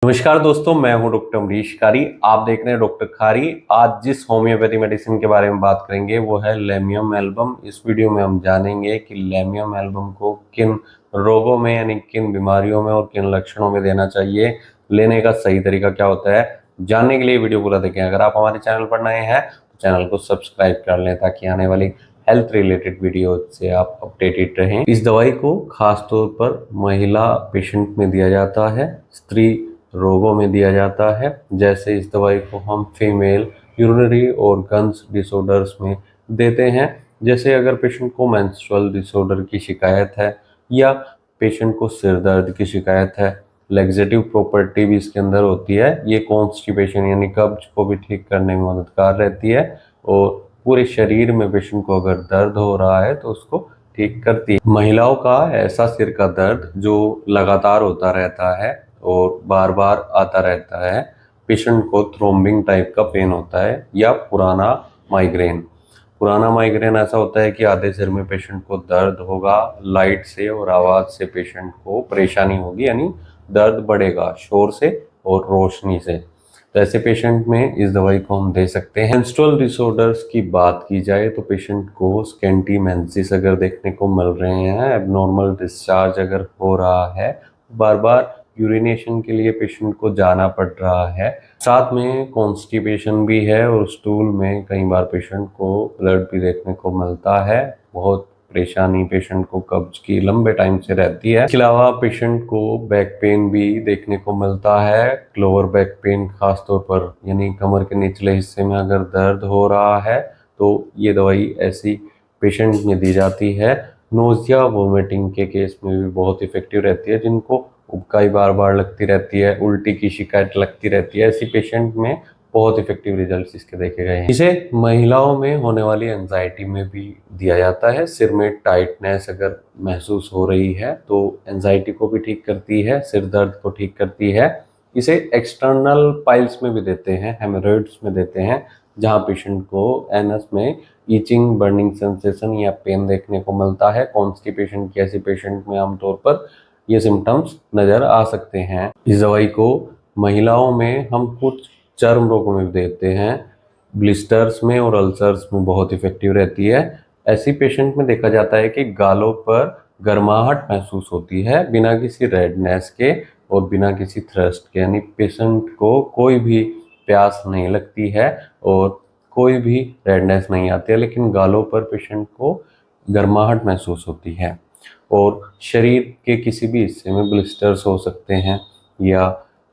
नमस्कार दोस्तों, मैं हूं डॉक्टर अमरीश कारी। आप देख रहे हैं डॉक्टर खारी। आज जिस होम्योपैथी मेडिसिन के बारे में बात करेंगे वो है लेमियम एल्बम। इस वीडियो में हम जानेंगे कि लेमियम एल्बम को किन रोगों में यानी किन बीमारियों में और किन लक्षणों में देना चाहिए, लेने का सही तरीका क्या होता है। जानने के लिए वीडियो पूरा देखें। अगर आप हमारे चैनल पर नए हैं तो चैनल को सब्सक्राइब कर लें ताकि आने वाली हेल्थ रिलेटेड वीडियो से आप अपडेटेड रहें। इस दवाई को खासतौर पर महिला पेशेंट में दिया जाता है, स्त्री रोगों में दिया जाता है। जैसे इस दवाई को हम फीमेल यूरिनरी ऑर्गन्स डिसऑर्डर्स में देते हैं। जैसे अगर पेशेंट को मेंस्ट्रुअल डिसऑर्डर की शिकायत है या पेशेंट को सिर दर्द की शिकायत है, लैक्सेटिव प्रॉपर्टी भी इसके अंदर होती है। ये कॉन्स्टिपेशन यानी कब्ज को भी ठीक करने में मददगार रहती है और पूरे शरीर में पेशेंट को अगर दर्द हो रहा है तो उसको ठीक करती है। महिलाओं का ऐसा सिर का दर्द जो लगातार होता रहता है और बार बार आता रहता है, पेशेंट को थ्रोम्बिंग टाइप का पेन होता है या पुराना माइग्रेन ऐसा होता है कि आधे सिर में पेशेंट को दर्द होगा, लाइट से और आवाज़ से पेशेंट को परेशानी होगी, यानी दर्द बढ़ेगा शोर से और रोशनी से। तो ऐसे पेशेंट में इस दवाई को हम दे सकते हैं। मेंस्ट्रुअल डिसऑर्डर्स की बात की जाए तो पेशेंट को स्कैंटी मेंसेस अगर देखने को मिल रहे हैं, एबनॉर्मल डिस्चार्ज अगर हो रहा है, बार बार यूरिनेशन के लिए पेशेंट को जाना पड़ रहा है, साथ में कॉन्स्टिपेशन भी है और स्टूल में कई बार पेशेंट को ब्लड भी देखने को मिलता है। बहुत परेशानी पेशेंट को कब्ज की लंबे टाइम से रहती है। इसके अलावा पेशेंट को बैक पेन भी देखने को मिलता है। लोअर बैक पेन खासतौर पर यानी कमर के निचले हिस्से में अगर दर्द हो रहा है तो ये दवाई ऐसी पेशेंट में दी जाती है। नोजिया वोमिटिंग के केस में भी बहुत इफेक्टिव रहती है। जिनको उबकाई बार बार लगती रहती है, उल्टी की शिकायत लगती रहती है, ऐसी पेशेंट में बहुत इफेक्टिव रिजल्ट्स इसके देखे गए हैं। इसे महिलाओं में होने वाली एंजाइटी में भी दिया जाता है। सिर में टाइटनेस अगर महसूस हो रही है तो एंजाइटी को भी ठीक करती है, सिर दर्द को ठीक करती है। इसे एक्सटर्नल पाइल्स में भी देते हैं, हेमोरॉइड्स में देते हैं, जहां पेशेंट को एनस में ईचिंग, बर्निंग सेंसेशन या पेन देखने को मिलता है। कॉन्स्टिपेशन की ऐसी पेशेंट में आमतौर पर ये सिम्टम्स नज़र आ सकते हैं। इस दवाई को महिलाओं में हम कुछ चर्म रोगों में देते हैं, ब्लिस्टर्स में और अल्सर्स में बहुत इफेक्टिव रहती है। ऐसी पेशेंट में देखा जाता है कि गालों पर गर्माहट महसूस होती है बिना किसी रेडनेस के और बिना किसी थ्रस्ट के, यानी पेशेंट को कोई भी प्यास नहीं लगती है और कोई भी रेडनेस नहीं आती है, लेकिन गालों पर पेशेंट को गर्माहट महसूस होती है। और शरीर के किसी भी हिस्से में ब्लिस्टर्स हो सकते हैं या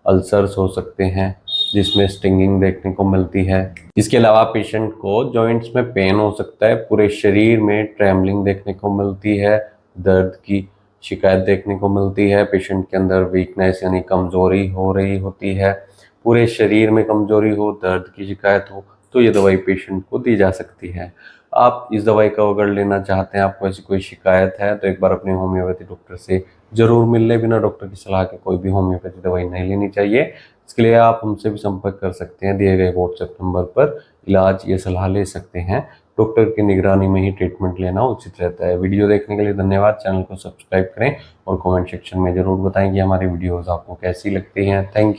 अल्सर्स हो सकते हैं जिसमें स्टिंगिंग देखने को मिलती है। इसके अलावा पेशेंट को जॉइंट्स में पेन हो सकता है, पूरे शरीर में ट्रेमलिंग देखने को मिलती है, दर्द की शिकायत देखने को मिलती है, पेशेंट के अंदर वीकनेस यानी कमज़ोरी हो रही होती है, पूरे शरीर में कमज़ोरी हो, दर्द की शिकायत हो, तो ये दवाई पेशेंट को दी जा सकती है। आप इस दवाई का अगर लेना चाहते हैं, आपको ऐसी कोई शिकायत है तो एक बार अपने होम्योपैथी डॉक्टर से ज़रूर मिल लें। बिना डॉक्टर की सलाह के कोई भी होम्योपैथी दवाई नहीं लेनी चाहिए। इसके लिए आप हमसे भी संपर्क कर सकते हैं, दिए गए व्हाट्सएप नंबर पर इलाज या सलाह ले सकते हैं। डॉक्टर की निगरानी में ही ट्रीटमेंट लेना उचित रहता है। वीडियो देखने के लिए धन्यवाद। चैनल को सब्सक्राइब करें और कमेंट सेक्शन में ज़रूर बताएं कि हमारी वीडियोज़ आपको कैसी लगती हैं। Thank you.